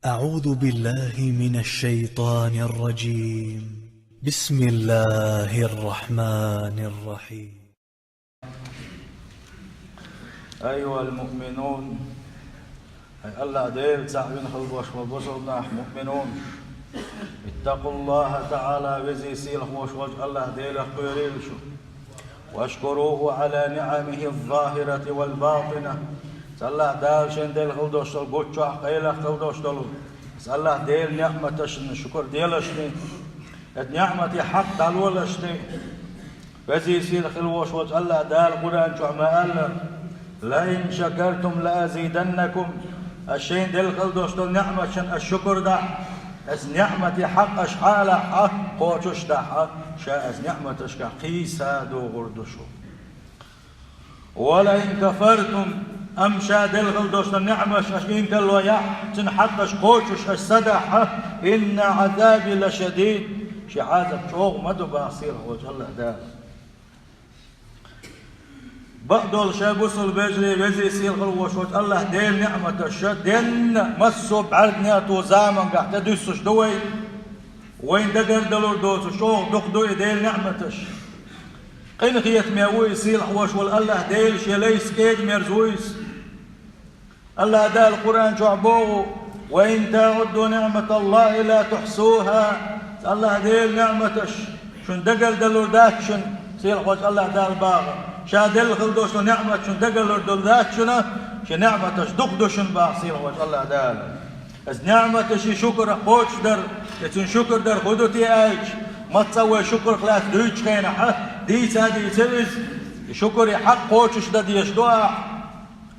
أعوذ بالله من الشيطان الرجيم. بسم الله الرحمن الرحيم. أيها المؤمنون، أي الله ديل تعبين خلق وشوال مؤمنون، اتقوا الله تعالى وزي سيلخ وشوال الله ديل قيريلشو واشكروه على نعمه الظاهرة والباطنة. الله دال شين ديل خلدوشتل قوتشو حقيلة خلدوشتلو الله ديل نعمتشن شكر ديلشني نعمتي حق دالولشني وزي سيلخ الوشوال الله دال قرآن شو عمال لئن شكرتم لأزيدنكم. الشين دل خلدوشتل نعمة شن الشكر ده از نعمتي حق اشحال حق قوتش ده حق شا از نعمتش قيسا دو غردشو. ولئن كفرتم امشا دل خلدوشتل نعمة شين كلو يا شن حقش قوتش السدح ان عذابي لشديد. شي عذاب شوق مدو باصير وجه الله ده بقدر شابوسل بجري بزي سيل خلوش وش الله دين نعمة الشد دين مسو بعرضنا تو زامن قاعد تدوسش دوي وين دقر دلور دوس شو دق دوي دين نعمتش قين خيت ميوي سيل حوش والله ديل شي ليس كيد ميرزويس. الله دا القرآن شعبوه وإن تعدوا نعمة الله لا تحصوها. الله ديل نعمتش شن دقر دلور داكشن سيل حوش الله دا الباغ شادل خلدوش نعمة شن دقل دولات شنا ش نعمة دقدوشن باصير وش الله دال از نعمة شي شكر قوش در يتون شكر در خدوتي ايش ما تسوي شكر خلاص دويش خينا حق ديس هذه سرز شكر حق قوش ده ديش دوا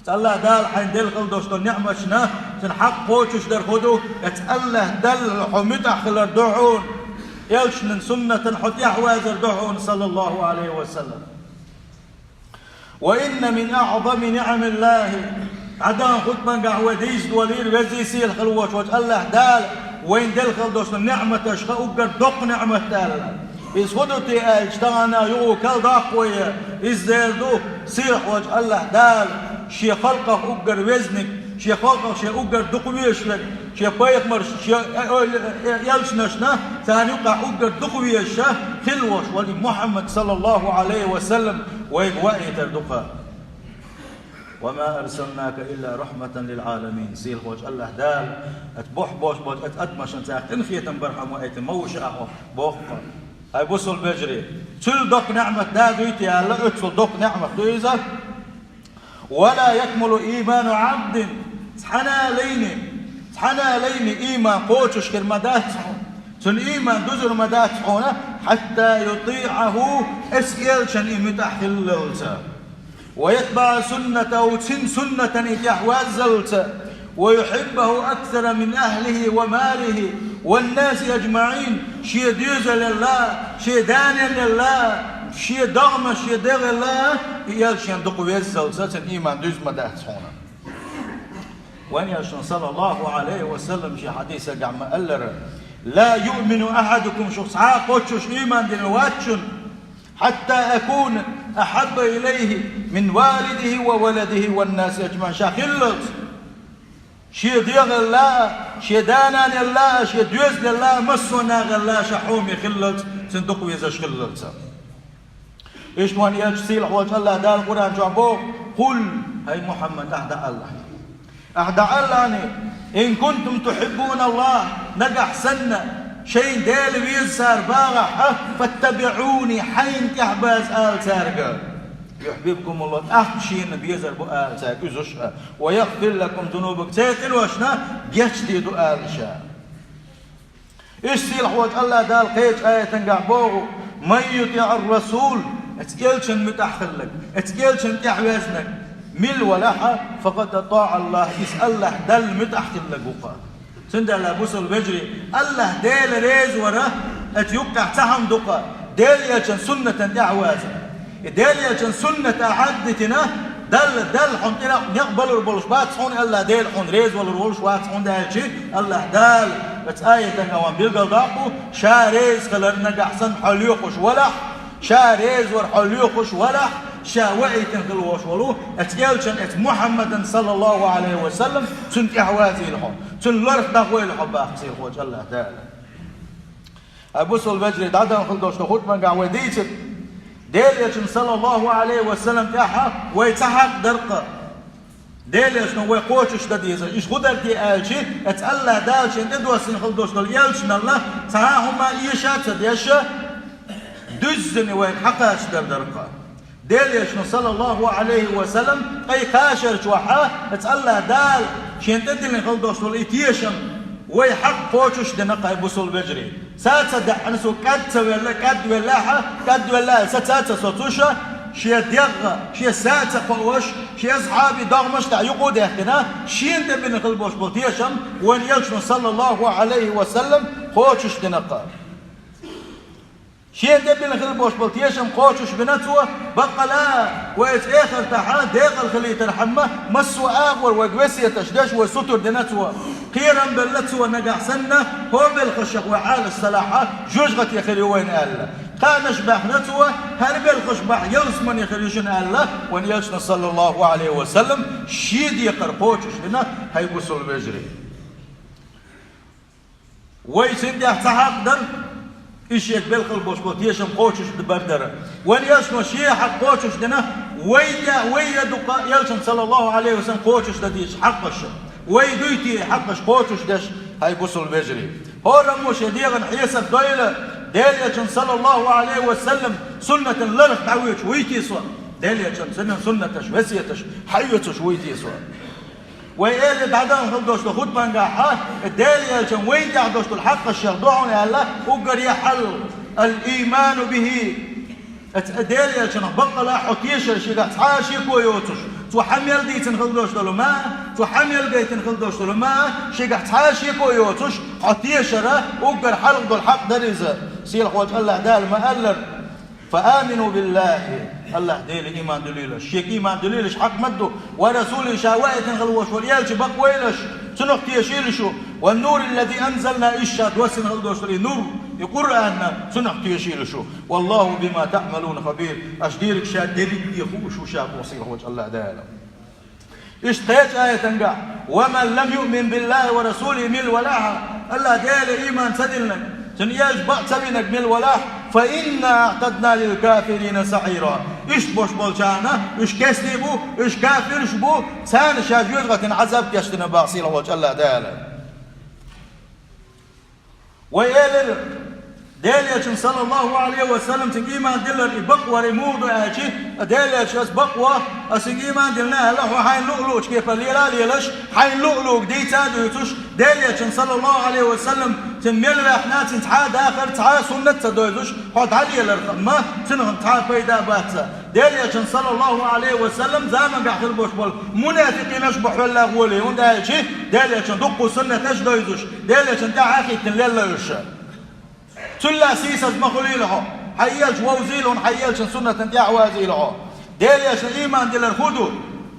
الله دال حين دل خلدوش نعمة شنا شن حق قوش در خدو الله دل حميت خلر دعون يلشن سنة حتى حوازر دعون صلى الله عليه وسلم. وإن من أعظم نعم الله عدان خطبا قهوة ديس دولير وزي سيل خلوش وش الله دال وين دل خلدوش نعمة اشخا أقر دق نعمة دال إذ خدوتي اجتغانا يو كال داقوية إذ ديردو سيح وش الله دال شي خلقه أقر وزنك شي خلقه شي أقر دقويش لك شي بايقمر شي يلشنشنا ثاني يقع أقر دقويش خلوش ولي محمد صلى الله عليه وسلم ويقوائي تردقها. وما أرسلناك إلا رحمة للعالمين. سيل خوش الله دال أتبوح بوش بوش أتأتمشن تاك تنخية برحم وأيت موش أحو بوخة أي بوصل بجري تل دق نعمة دادويتي ألا أتل دق نعمة دويزة. ولا يكمل إيمان عبد تحنا لين إيمان قوتش كالمدات تن إيمان دوزر مدات هنا حتى يطيعه اسئل شن إمتح اللولتا ويتبع سنته تن سنة إتحوازلتا ويحبه أكثر من أهله وماله والناس أجمعين. شي ديز لله شي داني لله شي دغم شي دغ الله يلشن دقو يزلتا تن إيمان دوز مدات هنا. وين يلشن صلى الله عليه وسلم شي حديثة قعم ألر لا يؤمن أحدكم شخص قوتش إيمان دلواتشن حتى أكون أحب إليه من والده وولده والناس أجمعين. شاخلت شي ديغ الله شي دانان الله شي دوز الله مسونا الله شحومي خلت صندوق ويزش خلت. إيش موان يجسيل حوش الله دال القرآن جعبوه قل هاي محمد أحدى الله إن كنتم تحبون الله نجح سنة شيء دال ويزار باغة فاتبعوني حين كحباز آل سارقة يحببكم الله أحشين بيزر بآل سارقة ويغفر لكم ذنوبك سيكل وشنا يجدد آل شاء. إيش سيل حوج الله دال قيج آية تنقعبوه من يطيع الرسول اتقلشن متأخلك اتقلشن تحوازنك مل ولحا فقد أطاع الله. اسأل الله دل متحت اللقوقة سند الله بوصل بجري الله ديل ريز ورا اتيوقع تهم دقة ديل يلشن سنة دعوازة ديل يلشن سنة أحدتنا دل حنطنا نقبل البولش بات حون الله ديل حون ريز ولا البولش بات حون ده شيء الله دال بس آية تنقوان بيلقى ضاقو شا ريز خلرنا قحسن حليوخش ولح شا ريز ور حليوخش ولح شاوئتن خلوش ولو اتيالشن ات محمد صلى الله عليه وسلم سنت احوازي لهم سن لرف دغوي لهم باخسي خوج الله تعالى ابو سول بجري دادن خلدوش تخوت من قاوديت ديليشن صلى الله عليه وسلم تاعها ويتحق درقه ديليش نو قوتش دديز ايش خدرتي الشي اتالله دالش ندوس نخلدوش دول يلشن الله تعاهما يشات ديش دزني وين حقاش درقه ديليش صلى الله عليه وسلم اي كاشر شوحه اتالله دال شين تدلي نخلدوش دول يتيشم وي حق قوتش دنقه بوصل بجري ساتسد انسو كد ولا ساتسا صوتوشه شي ديغ شي ساتة قوش شي أصحابي دغمش تاع يقود يحكينا شي انت بين قلبوش بلطيشم وين يلشن صلى الله عليه وسلم خوشش دنقا شي انت بين قلبوش بلطيشم خوشش بنتوه بقى لا ويت اخر تاعها ديغ الخلي ترحمه مسو اغور وقوسية تشدش وستر دنتوه قيرا بلتوه نقع سنة هو بالخشق وعال السلاحة جوجغت يخلي وين قال قانش بحنتوه هرب الخشبح يلسمن يخليشن الله وان يلشن صلى الله عليه وسلم شيد يقرقوش هنا هيبوسوا البجري ويسند يحتحق در ايش يقبل قلبوش بوت يشم قوشش دبردره وان يلشن شي حق قوشش دنا ويا دقا يلشن صلى الله عليه وسلم قوشش دديش حقش ويدويتي حقش قوشش دش هيبوسوا البجري هو رموش يديغن حيسب دويله ديليشن صلى الله عليه وسلم سنة لرخ تعويش ويتيسوا ديليشن سنتش وسيتش حيوتش ويتيسوا ويالي بعدين خلدوش خد منقاحة ديليشن ويتي عدوش الحق الشيخ يا الله وقر يحل الإيمان به ديليشن بقى لا حطيش الشيخ حاشي كويوتش تو حمل ديتن خلدوش دلو ما تو حمل ديتن خلدوش دلو ما شيخ حاشي كويوتش حطيش را وقر حلق دول حق دريزه سيل خوج الله دال ما ألر فآمنوا بالله الله ديل إيمان دليلش شيك إيمان دليلش حق مدو ورسول شاوائت غلوش واليالش بقويلش سنختي يشيلشو والنور الذي أنزلنا إشاد وسن غلوش نور القرآن سنختي يشيلشو والله بما تعملون خبير أشديرك شاد ديرك يخوش وشاب وصيل خوج الله دال اشتهيت آية تنقع ومن لم يؤمن بالله ورسوله من ولاها الله ديل إيمان سدلنا تنياج بأتبينك من الولاح فإنا اعتدنا للكافرين سعيرا إيش بوش بولشانا إيش كسنبو إيش كافر شبو سان شاجوز غتن عذاب يشتنا باصيل وجه الله دالا ويالر ديليش صلى الله عليه وسلم تقيما دلر بقوة ريمود آجي ديليش أس بقوة أسقيما دلنا له حين لؤلؤش كيف الليلة ليلش حين لؤلؤ ديتا دويتوش ديليش صلى الله عليه وسلم تميل رحنا تنتحا داخل تحا سنة تدويتوش حد علي الارقام تنهم تحا بيدا باتا ديليش صلى الله عليه وسلم زامن قاعد البوش بول منافقين اشبح ولا غولي وندايجي ديليش دقوا سنة تجدويتوش ديليش تاع أخي تنللش تلا سيسة مخليله حيالش ووزيلهم حيالش سنة تنتيع وازيله ديليش إيمان ديل الخدود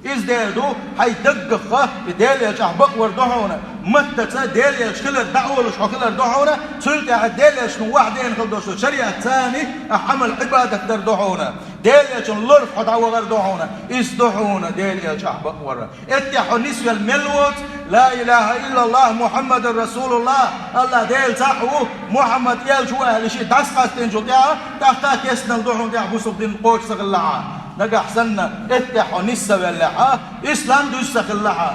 إز ديلدو حي دقخة ديليش أحبق وردوحونا متى ديليش كل الدعوة كل الدعوة سلطة ديليش من واحدين خلدوش شريعة ثاني أحمل عبادة دردوحونا ديليش اللرف حدعوة غردوحونا إصدوحونا ديليش أحبق ورا اتحوا نسوى الملوت لا إله إلا الله محمد رسول الله الله ديل تحوه محمد يلجو أهل شيء تسقط تنجو ديها تحتاك يسنا الدوحون ديها بوصف دين قوش سغلعا نقع سنة اتحوا نسوى اللحا إسلام دوش سغلعا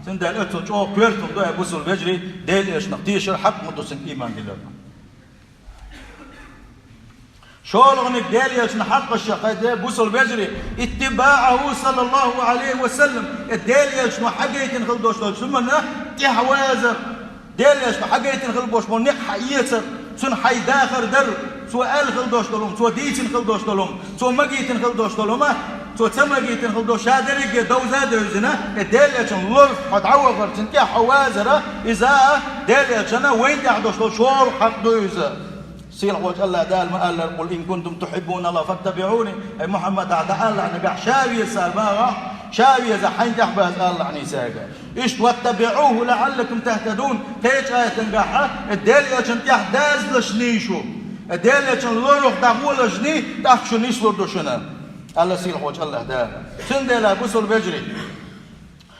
سندال اتو جو كويرتو دوها بوصل بجري ديل إيش نقتيشر حق مدوسن إيمان ديلرنا شولغنك ديليش نحق الشقة بوصل بجري اتباعه صلى الله عليه وسلم الديليش محقيت نخلدوش ثم تحوازر ديليش محقيت نخلدوش نق حييتر سن حي داخر در سؤال خلدوش دلهم سو ديت نخلدوش دلهم سو مجيت نخلدوش دلهم سو تمجيت نخلدوش شادرك دوزا دوزنا الديليش نلر حتعوغر تنتي حوازر إذا ديليش أنا وين تحدوش شور حق دوزا سيل وجه الله دال ما قال قل إن كنتم تحبون الله فاتبعوني أي محمد عدا الله نقع شاوية سالباغة شاوية زحين تحبه الله عني ساقا إيش واتبعوه لعلكم تهتدون تيج آية نقعها الدالية تنتيح داز لشنيشو الدالية تنلوح دعوه لشني تحشو نيسلو دوشنا الله سيلح وجه الله دار سندلا بوسل بجري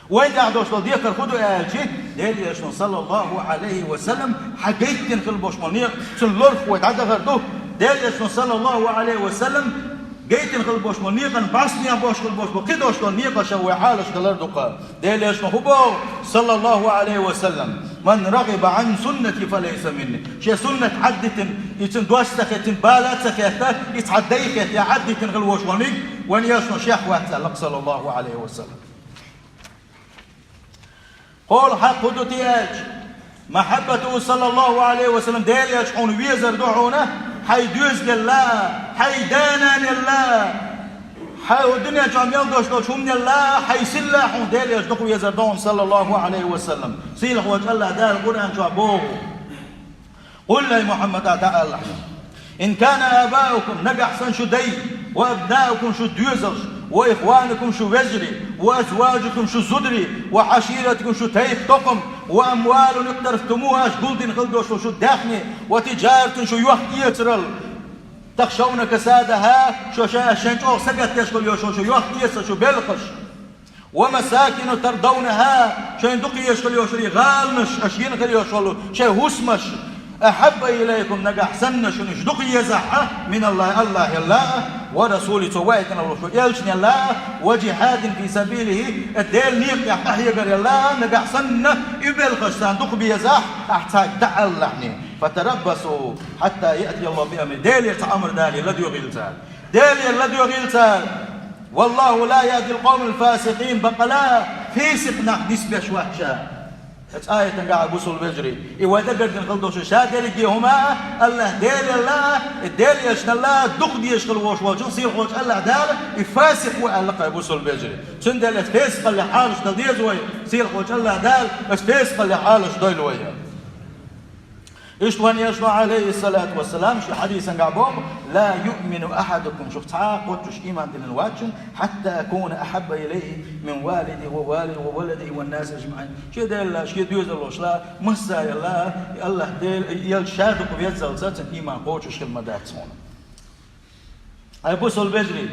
وين قاعدوش ضيق خدوا اجي ديل يشون صلى الله عليه وسلم حقيقة في البوشمانية سلورف ويتعدى غردو ديل يشون صلى الله عليه وسلم جيتن خل بوشمانية كان باسنيا بوش خل بوش كده شلون نيقة شوي حالش كالردقة ديل يشون هو صلى الله عليه وسلم من رغب عن سنتي فليس مني شي سنة عدت يتن دوستك يتن بالاتك يتعديك يعدت خل بوشمانية وين يشون شيخ واتسألك صلى الله عليه وسلم قول حق هدوتياج محبته صلى الله عليه وسلم ديل يشحون ويزر دعونا حي دوز لله حي دانا لله حي الدنيا جام يلدوش من الله حي سلاحون ديل يشدقوا ويزر دعون صلى الله عليه وسلم سيلح وجه الله دار القرآن شعبوه قل لي محمد تعالى إن كان آباؤكم نجح سن شو دي وأبناؤكم شو دوزرش وإخوانكم شو وزري وأزواجكم شو زدري وعشيرتكم شو تيف تقم وأموال اقترفتموها شقلدين خلدوش شو داخني وتجارة شو يوحك يترل تخشون كسادها شو شنج أو سقط يشغل يوشو شو يوحك يسر شو بلقش ومساكن ترضونها شو يندقي يشغل يوشري غالنش أشين خلي يوشولو شو هسمش أحب إليكم نجح سنش نشدقي يزحة من الله الله الله ورسوله توائتنا الرسول يلشن الله وجهاد في سبيله الديل نيق يحتحي قال الله نجح سنة إبل خشتان دق بيزح أحتاج تعلحني فتربصوا حتى يأتي الله بأمر ديل يتأمر دالي الذي يغيلتال ديل الذي يغيلتال والله لا يهدي القوم الفاسقين بقلا فيسق نحدث بشوحشا آية تنقع بوصل بجري إذا قدرت نخلدوش شادر يجيهما الله ديل الله الديل يشن الله دق دي يشغل وش وش يصير وش الله دار يفاسق وعلق بوصل بجري سندل فاسق اللي حالش تضيز وي سير وش الله دار فاسق اللي حالش ضيل ويا إشتوان يشنو عليه الصلاة والسلام شو حديثا قابوم لا يؤمن أحدكم شفت قلتش إيمان دين الواجن حتى أكون أحب إليه من والدي ووالد وولدي والناس أجمعين شو ديل شو ديوز الله شلا مسا يلا الله ديل يل شادق ويزل ساتن إيمان قوتش كلمات هون أبوسل بجري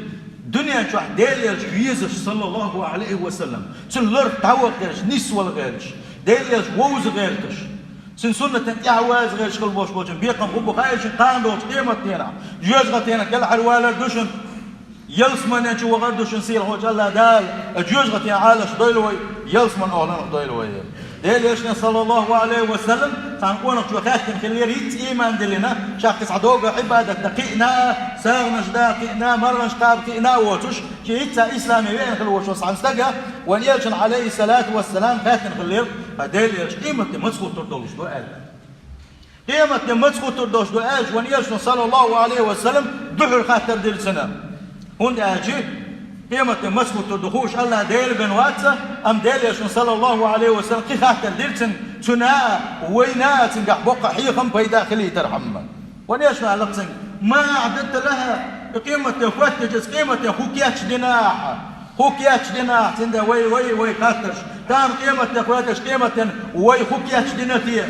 دنيا شو ديل يل صلى الله عليه وسلم سنلر تعوق غيرش نسوى غيرش ديل يل ووز غيرش سن سنة يعواز غير شغل بوش بوشن بيقم غبو خايش قاندوش قيمتنا جوزغتنا كل حلوالا دوشن يلسمن ينشو وغير دوشن سيل هوش الله دال جوزغتنا عالش ضيلوي يلسمن أولان ضيلوي ديل يشنا صلى الله عليه وسلم تنقونك شو خاتم خلي ريت إيمان دلنا شاكس عدوغة عبادة تقينا ساغنش داقينا مرنش قابقينا ووتوش كيتا إسلامي وين خلوش وصعن استقى وان يلشن عليه الصلاة والسلام خاتم خلي فديل يش قيمة مسخو تردوش دو آل قيمة مسخو تردوش دو آل وان يلشن صلى الله عليه وسلم دحر خاتر ديل سنة هون آجي قيمة مسخو تردوش الله ديل بن واتسا أم ديل يشن صلى الله عليه وسلم قي خاتر ديل سن تنا وينات نقح بقى حيخم في داخلي ترحمه وان يشن على قسن ما عددت لها قيمة يفتجز قيمة يخوكياتش دناح خوكياتش دنا تندا وي خاطرش تام قيمة يخواتش قيمة وي خوكياتش دناتي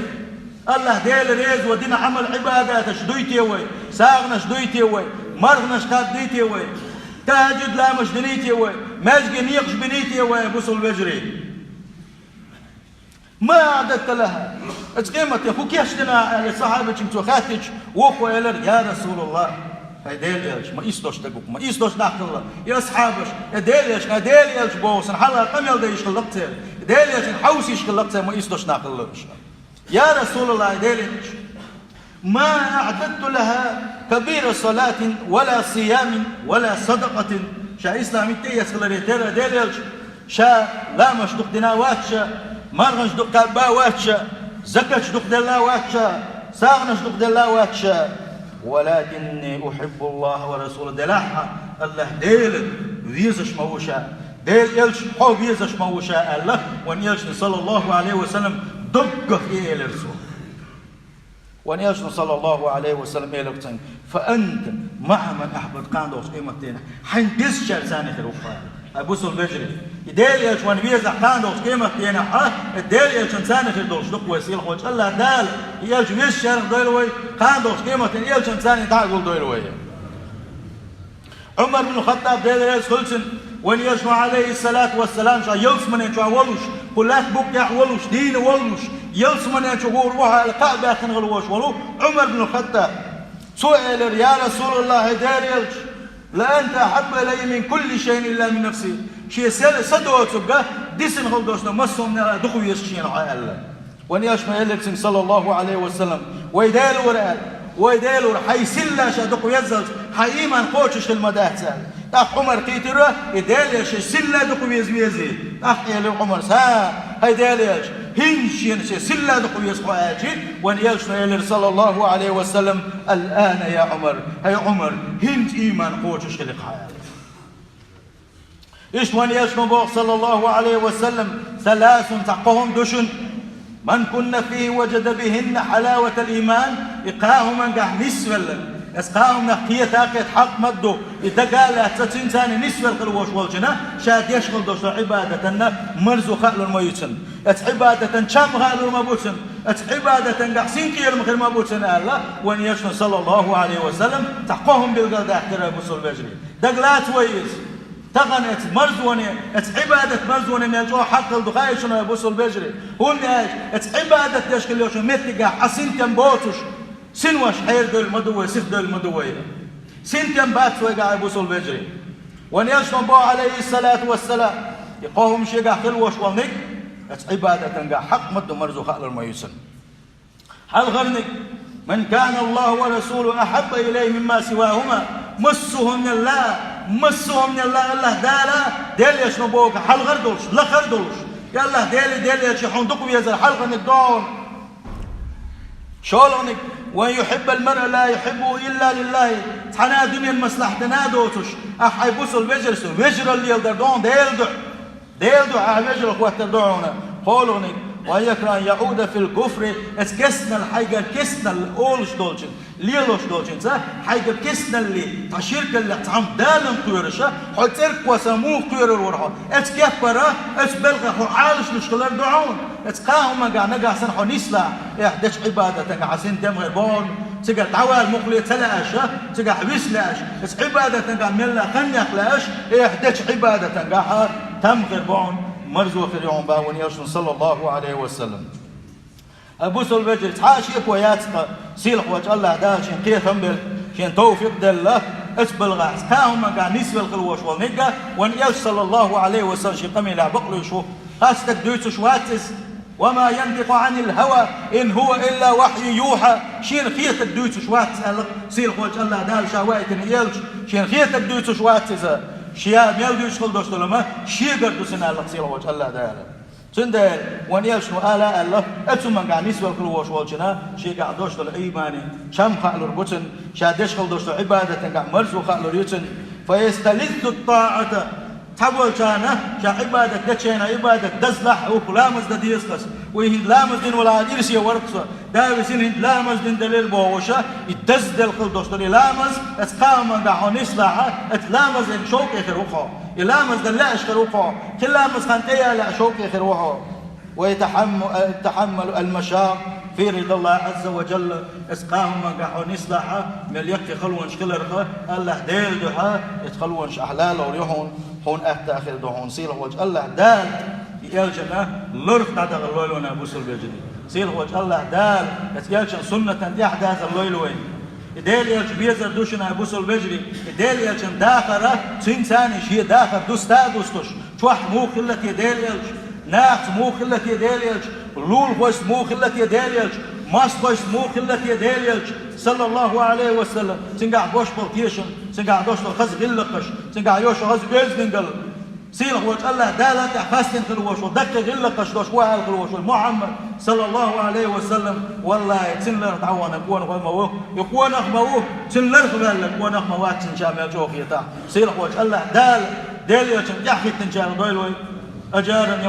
الله ديل ريز ودينا عمل عبادات شدويتي وي ساغنا شدويتي وي مرغنا شقاديتي وي تاجد لا مش دنيتي وي ماجي نيقش بنيتي وي بوصل بجري ما عددت لها قيمة يخوكياتش دنا يا صحابتك متوخاتك وخو يا رسول الله ديليش ما يسدوش تقوك ما يسدوش ناقل يا أصحابش ديليش بوسن حلا قميل ديش خلقته ديليش حوسي خلقته ما يسدوش ناقل يا رسول الله ديليش ما أعددت لها كبير صلاة ولا صيام ولا صدقة شا إسلامي تيس خلريتيرا ديليش شا لا مش دق دنا واتشا مرغش دق قلبا واتشا زكاش دق دلا واتشا ساغنش دق دلا واتشا ولكني أحب الله ورسوله دلحة الله ديل ويزش موشا ديل يلش حب يزش موشا الله وان يلش صلى الله عليه وسلم دقه إيه الرسول وان يلش صلى الله عليه وسلم إيه لكتن فأنت مع من أحبت قاندوش قيمتين حين بيسشر ثاني خلوفها أبوسو البجري ديل يلش وان بيزح قاندوش قيمتين ديل يلش ثاني خلوش دق ويسيل خوش الله دال يلش بيسشر ديلوي قاندوش قيمتين يلش ثاني تعقل ديلوي عمر بن الخطاب ديل خلصن وان يشمع عليه الصلاة والسلام شا يلس من يشوع ولوش قلات بقع ولوش دين ولوش يلس من يشوع روحها القعبة خنغلوش ولو عمر بن الخطاب سئل يا رسول الله داريلش لا أنت أحب إلي من كل شيء إلا من نفسي شيء صدوه تبقى ديسن غلدوشنا مصهم دخو يشين عائلة وان يشمع إليك صلى الله عليه وسلم ويدالور حيسلا شادقو يزلج حي إيمان قوتش المدات سال تاخ عمر قيتره يداليش سلا دقو يزويزي تاخ يلي عمر سا هيداليش هنشين سلا دقو يسقو آجي وان يشمع إليك صلى الله عليه وسلم الآن يا عمر هي عمر هنت إيمان قوتش الحياة إيش وان يشمع صلى الله عليه وسلم ثلاث تقهم دشن من كنا فيه وجد بهن حلاوة الإيمان إقاهم من قاع نسفل إسقاهم نقية تاقيت حق مدو إذا قال تتنسان نسفل قلوش والجنة شاد يشغل دوش عبادة مرزو خالو الميوتن عبادة شام خالو المبوتن عبادة قاع سنكير مخير مبوتن الله وان يشن صلى الله عليه وسلم تحقوهم بالقلد احترى بصول بجري دقلات ويز تغنت مرزوني عبادة مرزوني من الجو حق الدخايشنا بوصل بجري هون عبادة يشكل يوش مثل حسين تنبوتش سنوش حير دول مدوي سيف دول مدوي سن تنبات ويقع بوصل بجري وان يشن بو عليه الصلاة والسلام يقوهم شيقع خلوش والنك عبادة قا حق مدو مرزو خال الميسن هل غرنك من كان الله ورسوله أحب إليه مما سواهما مسهم من الله الله دالا ديل يشنبوك حل غردولش لا غردولش يا الله ديل يشحوندك ويزر حلقة الدون شولونك وان يحب المرء لا يحبه إلا لله تحنا دنيا المصلحة نادوتش أحيبوسوا الوجرس وجر اللي يلدردون ديل دو وجر اخوات الدعونا قولونك وان يكره أن يعود في الكفر اسكسنا الحاجة كسنا الأولش دولشن ليلوش دولشن صح حاجة كسنا اللي تشيرك اللي تعم دالن قيرشة حترك وسموه قير الورحة اسكفرة اسبلغة عالش لشكلار دعون اسقاهم نقع سنحو نسلا احدش عبادة عسين دم غيبون تقع تعوال مقلي تلاش تقع حبيسلاش اس عبادة نقع ملا خنيق لاش احدش عبادة نقع تم غيبون مرزو في اليوم باون يشن صلى الله عليه وسلم أبو سلبجر تعاشيك وياتك سيلح وجه الله داشين قيث أمبل شين توفيق دله اسبل غاز كاهم قا نسبة الخلوش والنقا وان يش صلى الله عليه وسلم شي قمي لا بقلو شو خاستك دويتش واتس وما ينطق عن الهوى إن هو إلا وحي يوحى شين خيتك دويتش واتس سيلح وجه الله دال شاوائت يلش شين خيتك دويتش واتس شيا ميل دوش خل دوش لما شيا قردو سنة الله تصير وجه الله داله سندل ونيل شنو آلا الله أتو من قاعد نسوى الكل وش والجنا شيا قاعد دوش له إيماني شام خالو ربطن شادش خل دوش له عبادة قاعد مرزو خالو ريتن فيستلذ الطاعة تقول كانه كعبادة دشينا عبادة دزلح وكلامز دديسقس وهند لامز دين ولا إرسي ورقصة داوسين هند لامز دين دليل بوشة يتزدل خل دوش دليل لامز اسقام من قاعد نسلعه اتلامز إن شوك يخروقه يلامز دلاش خروقه كل لامز خنتيا لا شوك يخروقه ويتحمل المشاق في رضا الله عز وجل اسقاهم من قاعد نسلعه من يكفي خلون شكل رخه الله ديل دحا يتخلونش أحلال وريحون هون أخر دهون سيل وجه الله دال يالجنا لرف تعتقد الليلونا بوصل بيجدي سيل وجه الله دال يالجنا سنة دي أحداث الليلوين ديل يالج بيزر دوشنا بوصل بيجري ديل يالجنا داخرة تنساني شيء داخر دوستا دوستوش توح مو خلة يديل يالج ناقص مو خلة يديل يالج لول خوش مو خلة يديل يالج ماس خوش مو خلة يديل يالج صلى الله عليه وسلم تنقع بوش بلتيشن تنقع دوش الخز غلقش تنقع يوش غز بيزنقل سيلخ وجه الله دالك حسن خلوش ودك غلقش دوش وهل خلوش محمد صلى الله عليه وسلم والله تنلر تعوان يكون غموه يكون غموه تنلر خبالك يكون غموه تنشام يجوخ يتا سيلخ وجه الله دال يتم يحكي تنشام دويلوي أجارن